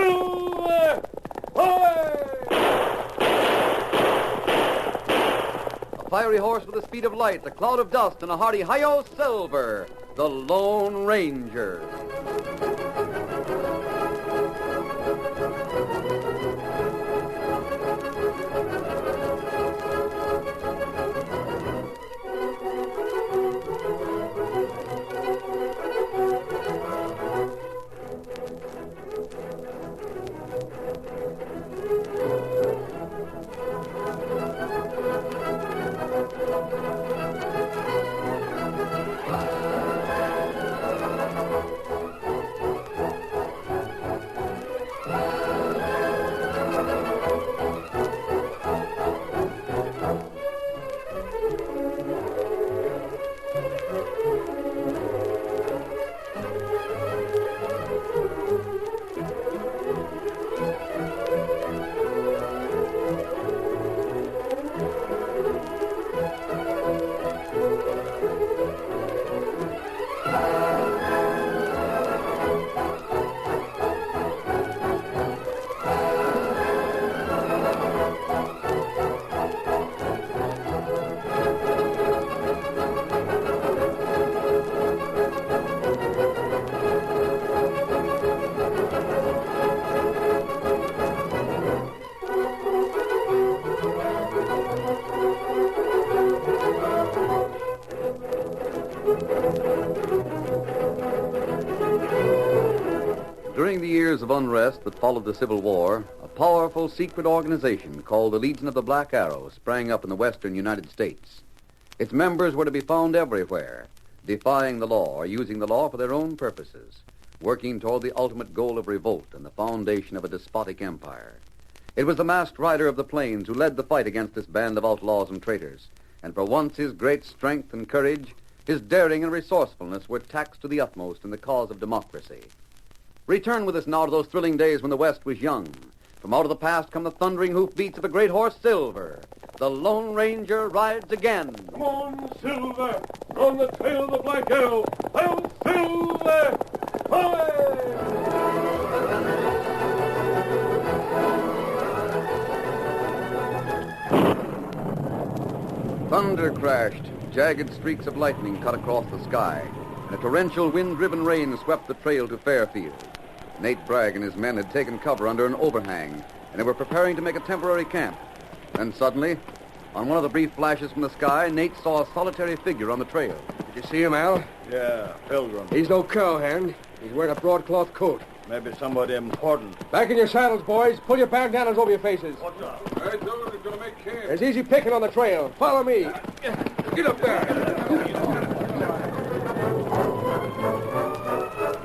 Silver! Away! A fiery horse with the speed of light, a cloud of dust, and a hearty hi-yo Silver, the Lone Ranger. During the years of unrest that followed the Civil War, a powerful secret organization called the Legion of the Black Arrow sprang up in the western United States. Its members were to be found everywhere, defying the law or using the law for their own purposes, working toward the ultimate goal of revolt and the foundation of a despotic empire. It was the masked rider of the plains who led the fight against this band of outlaws and traitors, and for once his great strength and courage, his daring and resourcefulness were taxed to the utmost in the cause of democracy. Return with us now to those thrilling days when the West was young. From out of the past come the thundering hoofbeats of a great horse, Silver. The Lone Ranger rides again. Come on, Silver! We're on the trail of the Black Arrow! Hail, Silver! Away! Thunder crashed. Jagged streaks of lightning cut across the sky, and a torrential wind-driven rain swept the trail to Fairfield. Nate Bragg and his men had taken cover under an overhang, and they were preparing to make a temporary camp. Then suddenly, on one of the brief flashes from the sky, Nate saw a solitary figure on the trail. Did you see him, Al? Yeah, Pilgrim. He's no cowhand. He's wearing a broadcloth coat. Maybe somebody important. Back in your saddles, boys. Pull your bandanas over your faces. What's up? I told him he's going to make camp. There's easy picking on the trail. Follow me. Get up there.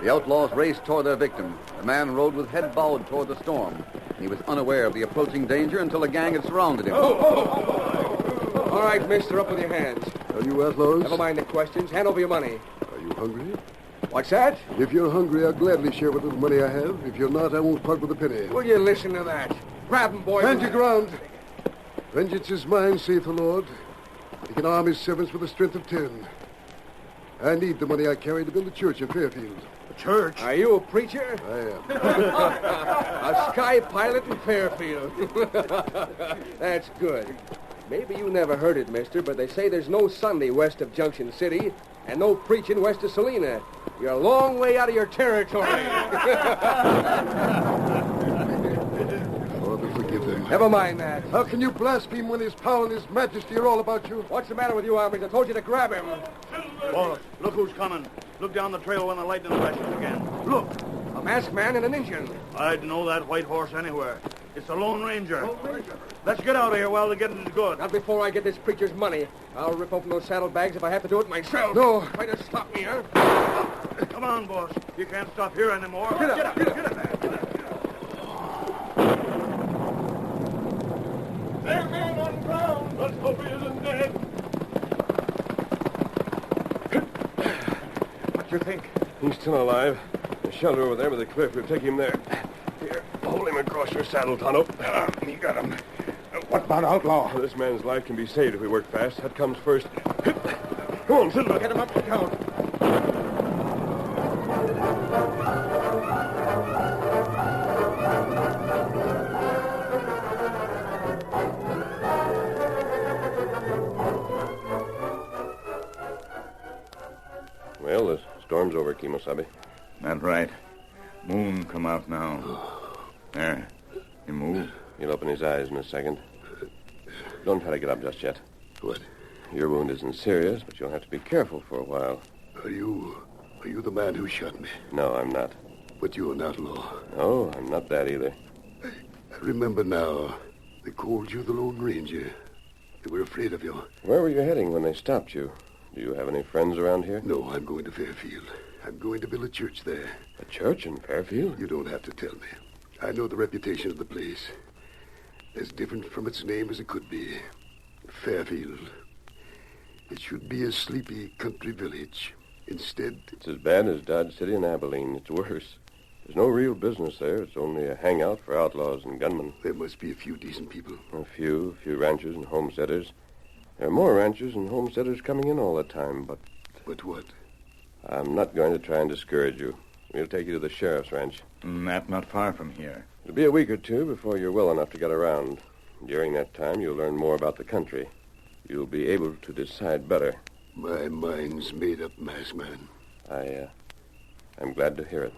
The outlaws raced toward their victim. The man rode with head bowed toward the storm, and he was unaware of the approaching danger until the gang had surrounded him. All right, mister, up with your hands. Are you outlaws? Never mind the questions. Hand over your money. Are you hungry? What's that? If you're hungry, I'll gladly share what little money I have. If you're not, I won't part with a penny. Will you listen to that? Grab him, boys. Stand your ground. Vengeance is mine, saith the Lord. He can arm his servants with the strength of 10. I need the money I carry to build a church in Fairfield. A church? Are you a preacher? I am. A sky pilot in Fairfield. That's good. Maybe you never heard it, mister, but they say there's no Sunday west of Junction City and no preaching west of Salina. You're a long way out of your territory. Father, forgive them. Never mind that. How can you blaspheme when his power and his majesty are all about you? What's the matter with you, Armies? I told you to grab him. Boris, look who's coming. Look down the trail when the lightning flashes again. Look. A masked man and an Indian. I'd know that white horse anywhere. It's the Lone Ranger. Let's get out of here while the getting is good. Not before I get this preacher's money. I'll rip open those saddlebags if I have to do it myself. No. Try to stop me, huh? Come on, boss. You can't stop here anymore. Get up. Get up. Get up. There, man on ground. Let's hope he isn't dead. What you think? He's still alive. The shelter over there by the cliff. We'll take him there. Here, hold him across your saddle, Tonto. You got him. What about outlaw? This man's life can be saved if we work fast. That comes first. Come on, Silver. Get him up to count. Kimosabe. That's right. Moon come out now. There. He move. He'll open his eyes in a second. Don't try to get up just yet. What? Your wound isn't serious, but you'll have to be careful for a while. Are you the man who shot me? No, I'm not. But you're an outlaw. No, I'm not that either. I remember now. They called you the Lone Ranger. They were afraid of you. Where were you heading when they stopped you? Do you have any friends around here? No, I'm going to Fairfield. I'm going to build a church there. A church in Fairfield? You don't have to tell me. I know the reputation of the place. As different from its name as it could be. Fairfield. It should be a sleepy country village. Instead... It's as bad as Dodge City and Abilene. It's worse. There's no real business there. It's only a hangout for outlaws and gunmen. There must be a few decent people. A few ranchers and homesteaders. There are more ranchers and homesteaders coming in all the time, but... But what? I'm not going to try and discourage you. We'll take you to the sheriff's ranch. That not far from here. It'll be a week or two before you're well enough to get around. During that time, you'll learn more about the country. You'll be able to decide better. My mind's made up, masked man. I'm glad to hear it.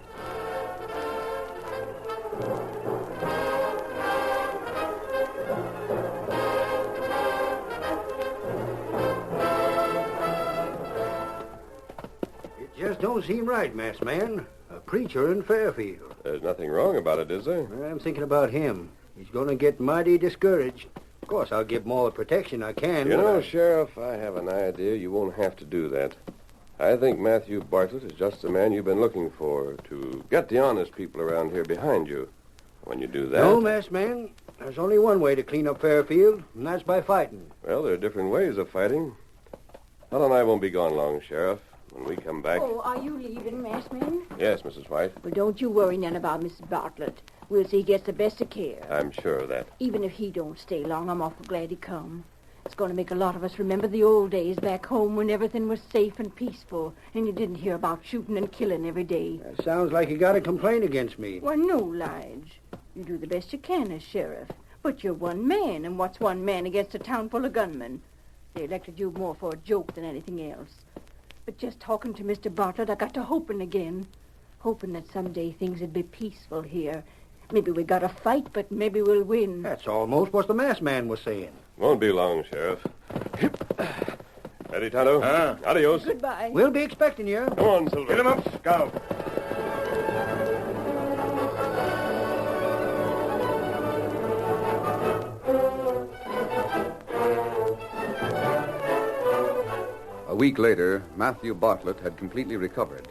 It just don't seem right, masked man. A preacher in Fairfield. There's nothing wrong about it, is there? I'm thinking about him. He's going to get mighty discouraged. Of course, I'll give him all the protection I can. You know, Sheriff, I have an idea you won't have to do that. I think Matthew Bartlett is just the man you've been looking for to get the honest people around here behind you. When you do that... No, masked man. There's only one way to clean up Fairfield, and that's by fighting. Well, there are different ways of fighting. Helen and I won't be gone long, Sheriff. When we come back... Oh, are you leaving, masked man? Yes, Mrs. White. Well, don't you worry none about Mrs. Bartlett. We'll see he gets the best of care. I'm sure of that. Even if he don't stay long, I'm awful glad he come. It's going to make a lot of us remember the old days back home when everything was safe and peaceful, and you didn't hear about shooting and killing every day. That sounds like you got a complaint against me. Well, no, Lige. You do the best you can as sheriff. But you're one man, and what's one man against a town full of gunmen? They elected you more for a joke than anything else. But just talking to Mr. Bartlett, I got to hoping again. Hoping that someday things would be peaceful here. Maybe we got to fight, but maybe we'll win. That's almost what the masked man was saying. Won't be long, Sheriff. Ready, Tonto? Adios. Goodbye. We'll be expecting you. Come on, Silver. Get him up, Scout. A week later, Matthew Bartlett had completely recovered.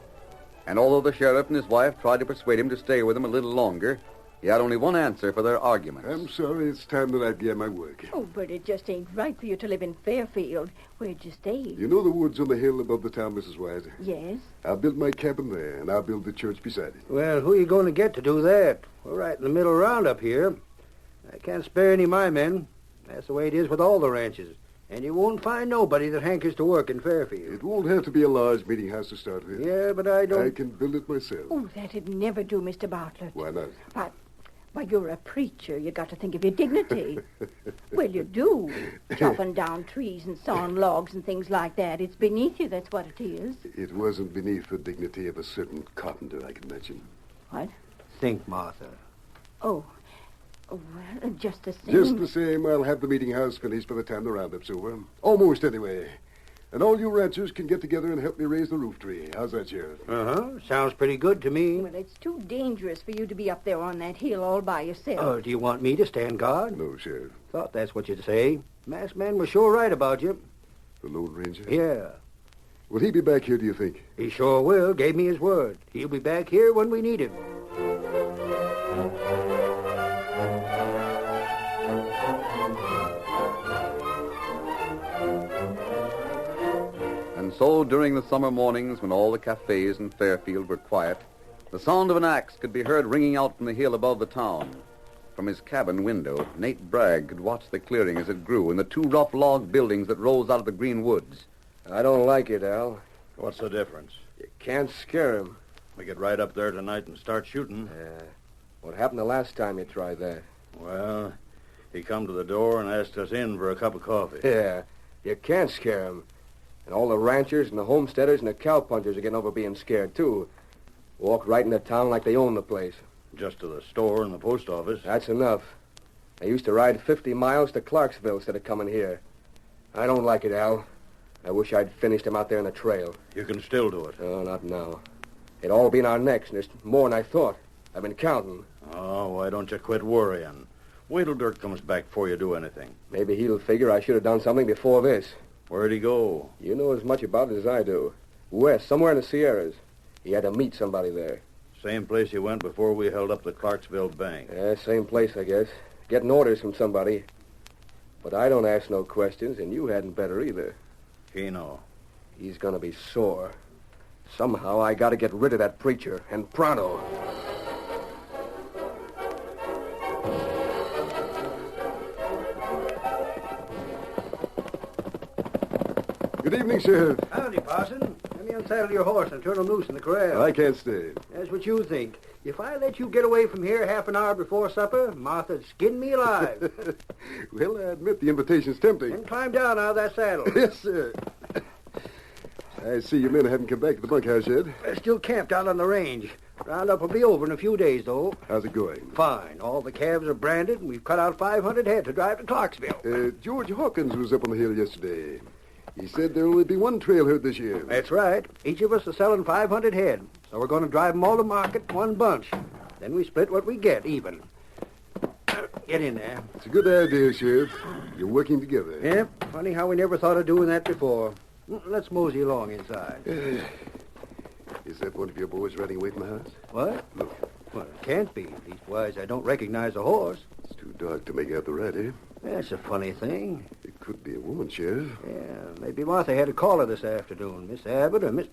And although the sheriff and his wife tried to persuade him to stay with them a little longer, he had only one answer for their arguments. I'm sorry, it's time that I began my work. Oh, but it just ain't right for you to live in Fairfield. Where'd you stay? You know the woods on the hill above the town, Mrs. White? Yes. I'll build my cabin there, and I'll build the church beside it. Well, who are you going to get to do that? We're right in the middle round up here. I can't spare any of my men. That's the way it is with all the ranches. And you won't find nobody that hankers to work in Fairfield. It won't have to be a large meeting house to start with. Yeah, but I don't... I can build it myself. Oh, that'd never do, Mr. Bartlett. Why not? Why, you're a preacher. You got to think of your dignity. Well, you do. Chopping down trees and sawing logs and things like that. It's beneath you, that's what it is. It wasn't beneath the dignity of a certain carpenter I can mention. What? Think, Martha. Oh, well, just the same. Just the same, I'll have the meeting house finished by the time the roundup's over. Almost, anyway. And all you ranchers can get together and help me raise the roof tree. How's that, Sheriff? Uh-huh. Sounds pretty good to me. Well, it's too dangerous for you to be up there on that hill all by yourself. Do you want me to stand guard? No, Sheriff. Thought that's what you'd say. Masked man was sure right about you. The Lone Ranger? Yeah. Will he be back here, do you think? He sure will. Gave me his word. He'll be back here when we need him. And so, during the summer mornings when all the cafes in Fairfield were quiet, the sound of an axe could be heard ringing out from the hill above the town. From his cabin window, Nate Bragg could watch the clearing as it grew and the two rough log buildings that rose out of the green woods. I don't like it, Al. What's the difference? You can't scare him. We get right up there tonight and start shooting. What happened the last time you tried that? Well, he come to the door and asked us in for a cup of coffee. Yeah, you can't scare him. And all the ranchers and the homesteaders and the cowpunchers are getting over being scared, too. Walk right into town like they own the place. Just to the store and the post office. That's enough. They used to ride 50 miles to Clarksville instead of coming here. I don't like it, Al. I wish I'd finished him out there in the trail. You can still do it. Oh, not now. It'd all be in our necks, and it's more than I thought. I've been counting. Oh, why don't you quit worrying? Wait till Dirk comes back before you do anything. Maybe he'll figure I should have done something before this. Where'd he go? You know as much about it as I do. West, somewhere in the Sierras. He had to meet somebody there. Same place he went before we held up the Clarksville bank. Yeah, same place, I guess. Getting orders from somebody. But I don't ask no questions, and you hadn't better either. Keno. He's gonna be sore. Somehow I gotta get rid of that preacher, and pronto. Good evening, Sheriff. Howdy, Parson. Let me unsaddle your horse and turn him loose in the corral. I can't stay. That's what you think. If I let you get away from here half an hour before supper, Martha'd skin me alive. Well, I admit the invitation's tempting. Then climb down out of that saddle. Yes, sir. I see your men haven't come back to the bunkhouse yet. They're still camped out on the range. Roundup will be over in a few days, though. How's it going? Fine. All the calves are branded, and we've cut out 500 head to drive to Clarksville. George Hawkins was up on the hill yesterday. He said there'll only be one trail herd this year. That's right. Each of us is selling 500 head. So we're going to drive them all to market, one bunch. Then we split what we get, even. Get in there. It's a good idea, Sheriff. You're working together. Yep. Funny how we never thought of doing that before. Let's mosey along inside. Is that one of your boys riding away from the house? What? Look. Well, it can't be. Leastwise, I don't recognize the horse. It's too dark to make out the rider. That's a funny thing. It could be a woman, Sheriff. Yeah, maybe Martha had a caller this afternoon. Miss Abbott or Miss...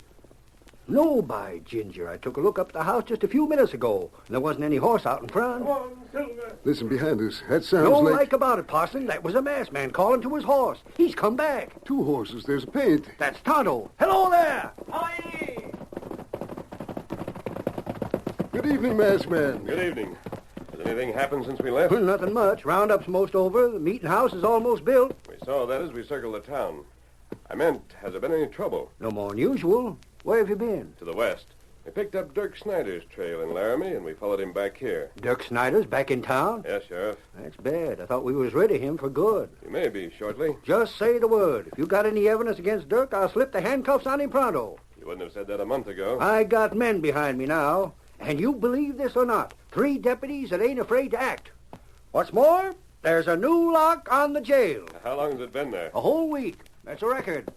No, by ginger. I took a look up at the house just a few minutes ago, and there wasn't any horse out in front. Come on, Silver. Listen, behind us. That sounds No like... like about it, Parson. That was a masked man calling to his horse. He's come back. Two horses. There's a paint. That's Tonto. Hello there. Aye. Good evening, masked man. Good evening. Has anything happened since we left? Well, nothing much. Roundup's most over. The meeting house is almost built. We saw that as we circled the town. I meant, has there been any trouble? No more than usual. Where have you been? To the west. We picked up Dirk Snyder's trail in Laramie, and we followed him back here. Dirk Snyder's back in town? Yes, Sheriff. That's bad. I thought we was rid of him for good. You may be shortly. Just say the word. If you got any evidence against Dirk, I'll slip the handcuffs on him pronto. You wouldn't have said that a month ago. I got men behind me now. And you believe this or not, 3 deputies that ain't afraid to act. What's more, there's a new lock on the jail. How long has it been there? A whole week. That's a record.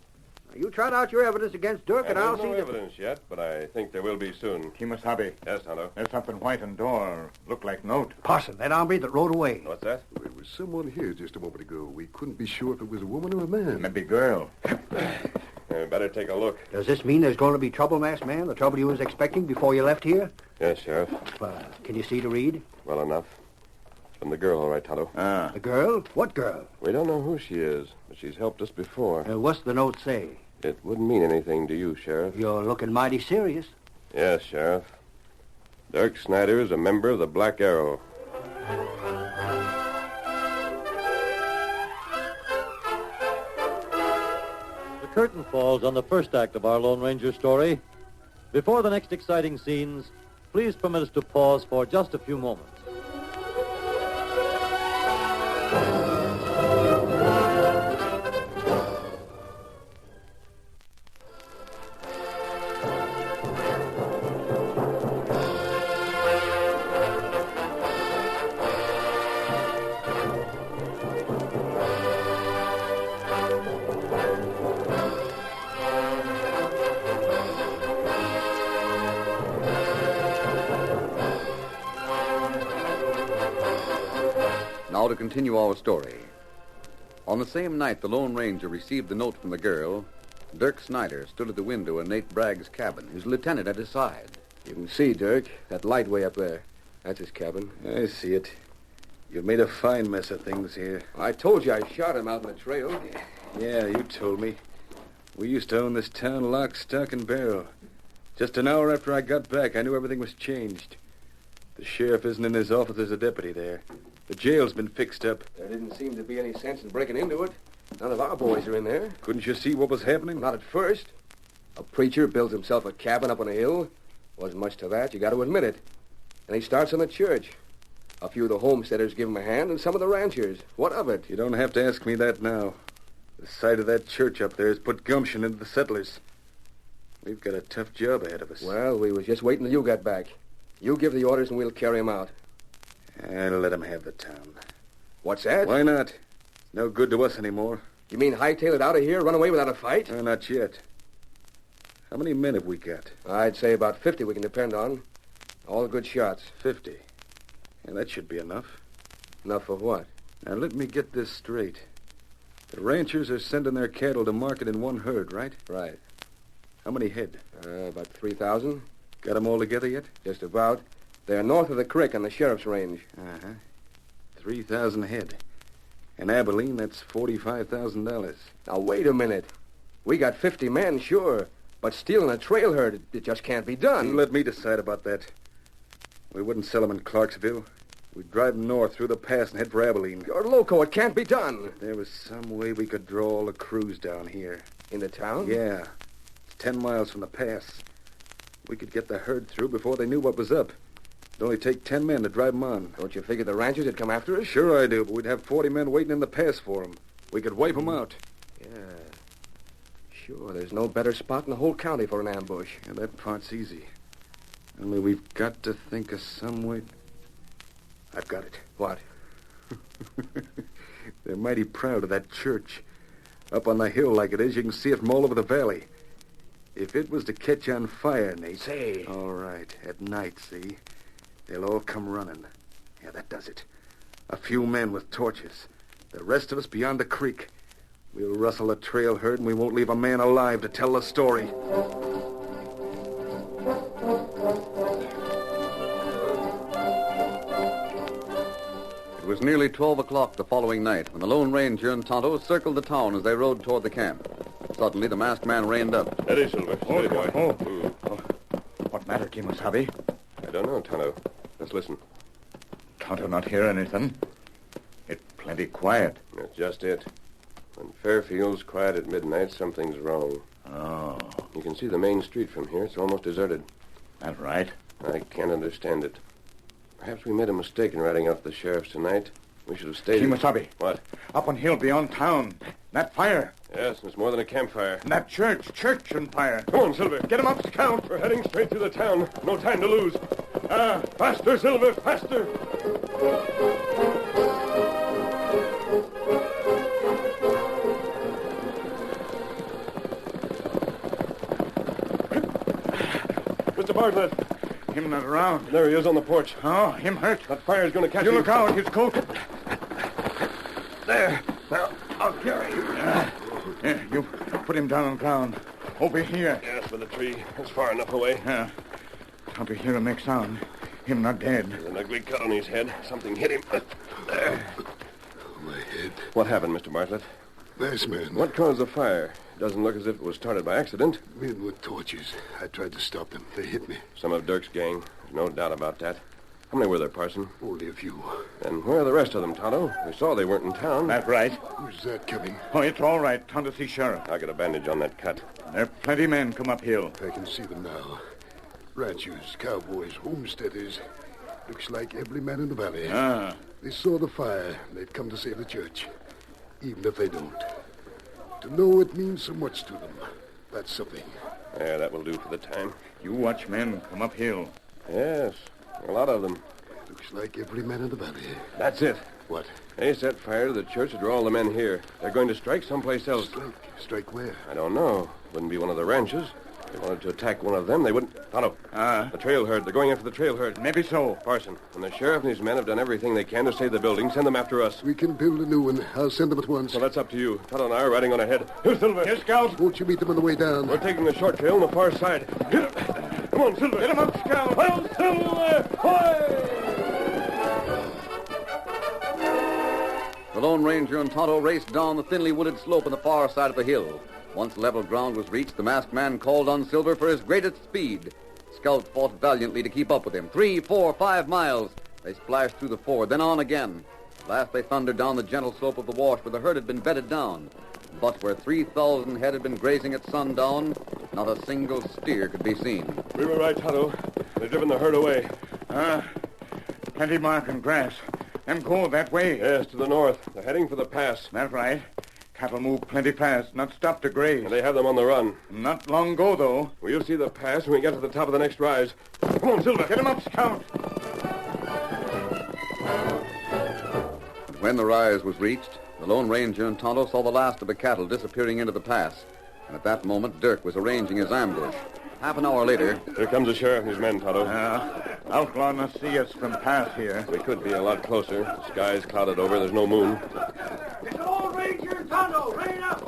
Now, you trot out your evidence against Dirk, and I'll There's see no that... evidence yet, but I think there will be soon. Kimasabi, Yes, Tonto. there's something white in door. Look like note. Parson, that hombre that rode away. What's that? There was someone here just a moment ago. We couldn't be sure if it was a woman or a man. Maybe girl. Better take a look. Does this mean there's going to be trouble, masked man? The trouble you was expecting before you left here? Yes, Sheriff. Can you see to read? Well enough. It's from the girl, all right, Tonto. The girl? What girl? We don't know who she is, but she's helped us before. What's the note say? It wouldn't mean anything to you, Sheriff. You're looking mighty serious. Yes, Sheriff. Dirk Snyder is a member of the Black Arrow. The curtain falls on the first act of our Lone Ranger story. Before the next exciting scenes, please permit us to pause for just a few moments. Now to continue our story. On the same night the Lone Ranger received the note from the girl, Dirk Snyder stood at the window in Nate Bragg's cabin, his lieutenant at his side. You can see, Dirk, that light way up there. That's his cabin. I see it. You've made a fine mess of things here. I told you I shot him out in the trail. Yeah, you told me. We used to own this town lock, stock, and barrel. Just an hour after I got back, I knew everything was changed. The sheriff isn't in his office. There's a deputy there. The jail's been fixed up. There didn't seem to be any sense in breaking into it. None of our boys are in there. Couldn't you see what was happening? Not at first. A preacher builds himself a cabin up on a hill. Wasn't much to that, you got to admit it. And he starts on a church. A few of the homesteaders give him a hand, and some of the ranchers. What of it? You don't have to ask me that now. The sight of that church up there has put gumption into the settlers. We've got a tough job ahead of us. Well, we was just waiting till you got back. You give the orders, and we'll carry 'em out. I'll let 'em have the town. What's that? Why not? It's no good to us anymore. You mean hightail it out of here, run away without a fight? Not yet. How many men have we got? I'd say about 50 we can depend on. All good shots. 50. Yeah, that should be enough. Enough for what? Now, let me get this straight. The ranchers are sending their cattle to market in one herd, right? Right. How many head? About 3,000. Got 'em all together yet? Just about. They're north of the creek on the sheriff's range. 3,000 head. In Abilene, that's $45,000. Now, wait a minute. We got 50 men, sure. But stealing a trail herd, it just can't be done. You let me decide about that. We wouldn't sell 'em in Clarksville. We'd drive 'em north through the pass and head for Abilene. You're loco. It can't be done. There was some way we could draw all the crews down here. In the town? Yeah. It's 10 miles from the pass. We could get the herd through before they knew what was up. It'd only take 10 men to drive 'em on. Don't you figure the ranchers would come after us? Sure I do, but we'd have 40 men waiting in the pass for 'em. We could wipe 'em out. Yeah. Sure, there's no better spot in the whole county for an ambush. Yeah, that part's easy. Only we've got to think of some way... I've got it. What? They're mighty proud of that church. Up on the hill like it is, you can see it from all over the valley. If it was to catch on fire, Nate... Say... All right, at night, see? They'll all come running. Yeah, that does it. A few men with torches. The rest of us beyond the creek. We'll rustle a trail herd, and we won't leave a man alive to tell the story. It was nearly 12 o'clock the following night when the Lone Ranger and Tonto circled the town as they rode toward the camp. Suddenly, the masked man reined up. Steady, Silver. Steady, boy. What matter, Kimasabi? I don't know, Tonto. Let's listen. Tonto not hear anything. It's plenty quiet. That's just it. When Fairfield's quiet at midnight, something's wrong. Oh, You can see the main street from here. It's almost deserted. that's right. I can't understand it. Perhaps we made a mistake in riding out to the sheriff's tonight. We should have stayed... Kimasabi. What? Up on hill beyond town. That fire. Yes, it's more than a campfire. And that church on fire. Come on, Silver. Get him up, Scout. We're heading straight through the town. No time to lose. Faster, Silver, faster. Mr. Bartlett. Him not around. There he is on the porch. Oh, him hurt. That fire's going to catch You him. look out, his coat. There. Now, I'll carry you. Yeah, you put him down on the ground. Over here. Yes, by the tree. It's far enough away. Yeah. Tonto hear him make sound. Him not dead. There's an ugly cut on his head. Something hit him. There. My head. What happened, Mr. Bartlett? Nice man. What caused the fire? Doesn't look as if it was started by accident. Men with torches. I tried to stop them. They hit me. Some of Dirk's gang. There's no doubt about that. How many were there, Parson? Only a few. And where are the rest of them, Tonto? We saw they weren't in town. That's right. Who's that coming? Oh, it's all right. Tonto see sheriff. I got a bandage on that cut. There are plenty men come up hill. I can see them now. Ranchers, cowboys, homesteaders. Looks like every man in the valley. Ah. They saw the fire. They've come to save the church. Even if they don't. To know it means so much to them. That's something. Yeah, that will do for the time. You watch men come up hill. Yes, a lot of them. Looks like every man in the valley. That's it. What? They set fire to the church to draw all the men here. They're going to strike someplace else. Strike? Strike where? I don't know. Wouldn't be one of the ranches. If they wanted to attack one of them, they wouldn't... Tonto. The trail herd. They're going after the trail herd. Maybe so. Parson, when the sheriff and his men have done everything they can to save the building, send them after us. We can build a new one. I'll send them at once. Well, that's up to you. Tonto and I are riding on ahead. Here, Silver. Here, Scout. Won't you meet them on the way down? We're taking the short trail on the far side. Come on, Silver. Get him up, Scout. Well, Silver! Hoy! The Lone Ranger and Tonto raced down the thinly wooded slope on the far side of the hill. Once level ground was reached, the masked man called on Silver for his greatest speed. Scout fought valiantly to keep up with him. 3, 4, 5 miles. They splashed through the ford, then on again. Last they thundered down the gentle slope of the wash where the herd had been bedded down. But where 3,000 head had been grazing at sundown, not a single steer could be seen. We were right, Tonto. They've driven the herd away. Plenty mark and grass. Them go that way. Yes, to the north. They're heading for the pass. That's right. Cattle move plenty fast, not stop to graze. And they have them on the run. Not long go, though. We'll see the pass when we get to the top of the next rise. Come on, Silver. Get him up, Scout. When the rise was reached, the Lone Ranger and Tonto saw the last of the cattle disappearing into the pass. And at that moment, Dirk was arranging his ambush. Half an hour later... Here comes the sheriff and his men, Tonto. Outlaw must see us from pass here. We could be a lot closer. The sky's clouded over. There's no moon. It's the Lone Ranger and Tonto. Rein up.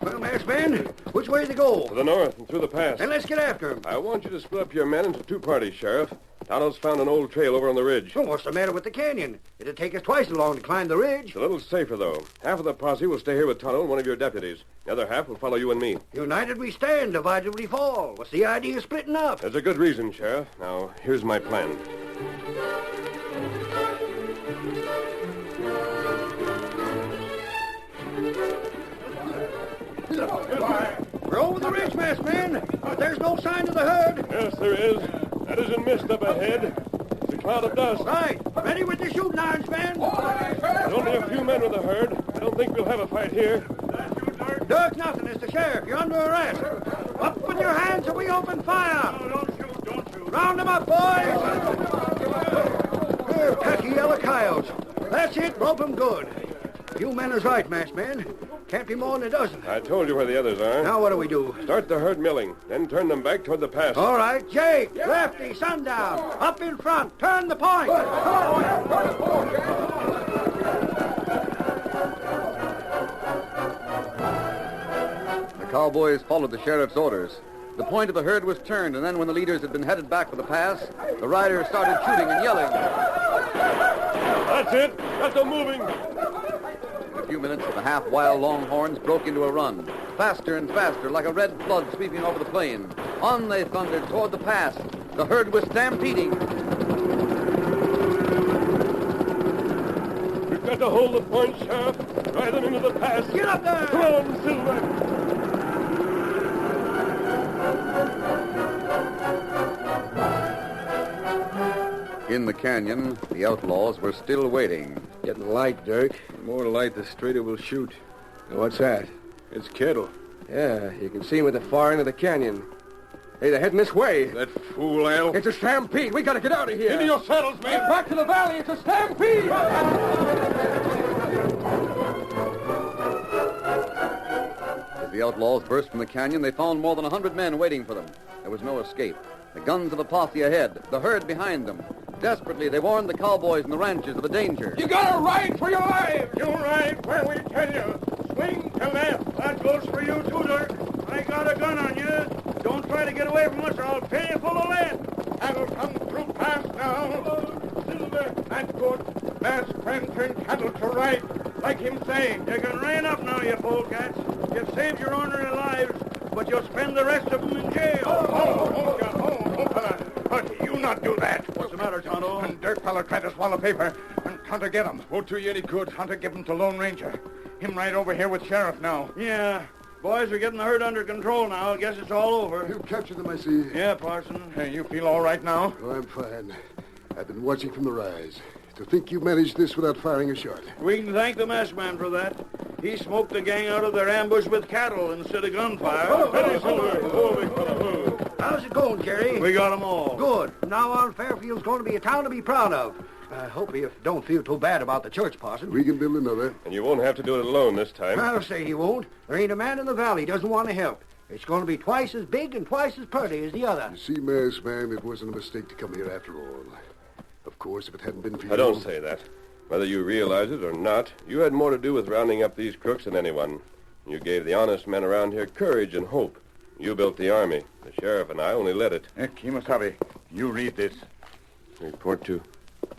Well, masked man, which way to go? To the north and through the pass. Then let's get after him. I want you to split up your men into two parties, Sheriff. Tonto's found an old trail over on the ridge. Well, what's the matter with the canyon? It'd take us twice as long to climb the ridge. It's a little safer, though. Half of the posse will stay here with Tonto and one of your deputies. The other half will follow you and me. United we stand, divided we fall. What's the idea of splitting up? There's a good reason, Sheriff. Now, here's my plan. We're over the ridge, masked man. But there's no sign of the herd. Yes, there is. That isn't mist up ahead. It's a cloud of dust. Right. Ready with the shooting irons, man. There's only a few men with the herd. I don't think we'll have a fight here. Dirk, nothing. It's the sheriff. You're under arrest. Up with your hands or we open fire. No, don't shoot. Round them up, boys. They're tacky yellow coyotes. That's it. Rope them good. You men is right, masked man. Can't be more than a dozen. I told you where the others are. Now what do we do? Start the herd milling, then turn them back toward the pass. All right, Jake, Lefty, Sundown, up in front. Turn the point. The cowboys followed the sheriff's orders. The point of the herd was turned, and then when the leaders had been headed back for the pass, the riders started shooting and yelling. That's it. Got them moving. In a few minutes, the half-wild longhorns broke into a run. Faster and faster, like a red flood sweeping over the plain. On they thundered toward the pass. The herd was stampeding. We've got to hold the point, Sheriff. Drive them into the pass. Get up there! Come on, Silver. In the canyon, the outlaws were still waiting. Getting light, Dirk. The more light, the straighter we'll shoot. What's that? It's cattle. Yeah, you can see them at the far end of the canyon. Hey, they're heading this way. That fool, Al. It's a stampede. We got to get out of here. Into your saddles, man. Get back to the valley. It's a stampede. As the outlaws burst from the canyon, they found more than 100 men waiting for them. There was no escape. The guns of the posse ahead, the herd behind them. Desperately, they warned the cowboys and the ranchers of the danger. You got to ride for your lives. You ride where we tell you. Swing to left. That goes for you, too, Dirk. I got a gun on you. Don't try to get away from us or I'll fill you full of lead. Cattle come through fast now. Silver, that's good. Masked friend turn cattle to right. Like him say. You can rein up now, you polecats. You've saved your ordinary lives, but you'll spend the rest of them in jail. Oh, fella. But you not do that. What's the matter, Tonto? And Dirk fella tried to swallow paper, and Hunter get him. Won't do you any good. Hunter give him to Lone Ranger. Him right over here with Sheriff now. Yeah. Boys, we're getting the herd under control now. I guess it's all over. You captured them, I see. Yeah, Parson. Hey, you feel all right now? Oh, I'm fine. I've been watching from the rise. To think you managed this without firing a shot. We can thank the masked man for that. He smoked the gang out of their ambush with cattle instead of gunfire. How's it going, Jerry? We got them all. Good. From now on, Fairfield's going to be a town to be proud of. I hope you don't feel too bad about the church, Parson. We can build another. And you won't have to do it alone this time. I'll say he won't. There ain't a man in the valley doesn't want to help. It's going to be twice as big and twice as pretty as the other. You see, masked man, it wasn't a mistake to come here after all. Of course, if it hadn't been for you... I don't say that. Whether you realize it or not, you had more to do with rounding up these crooks than anyone. You gave the honest men around here courage and hope. You built the army. The sheriff and I only led it. Kimasabi, you read this. Report to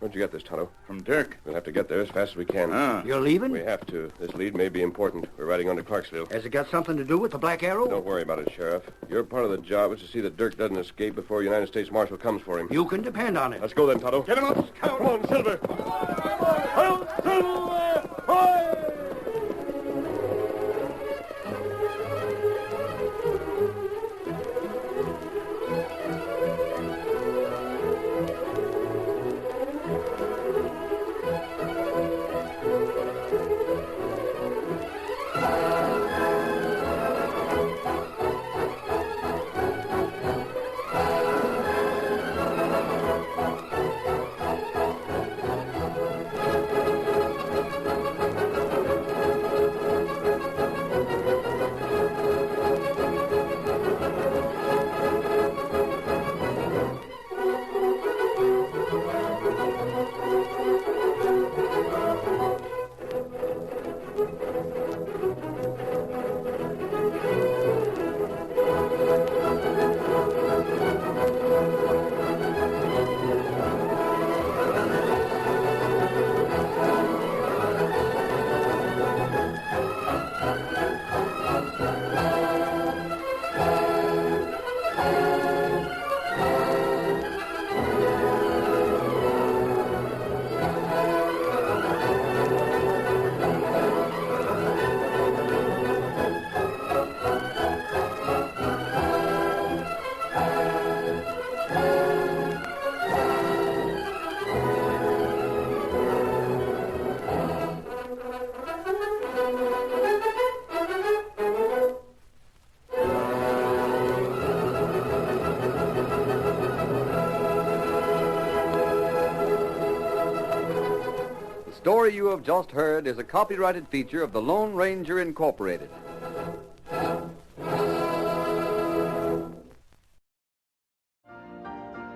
Where'd you get this, Tonto? From Dirk. We'll have to get there as fast as we can. Ah. You're leaving? We have to. This lead may be important. We're riding on to Clarksville. Has it got something to do with the Black Arrow? Don't worry about it, Sheriff. Your part of the job is to see that Dirk doesn't escape before a United States Marshal comes for him. You can depend on it. Let's go then, Tonto. Get him up, Scout. Come on, Silver. The story you have just heard is a copyrighted feature of the Lone Ranger Incorporated.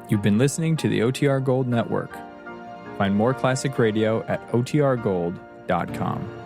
You've been listening to the OTR Gold Network. Find more classic radio at otrgold.com.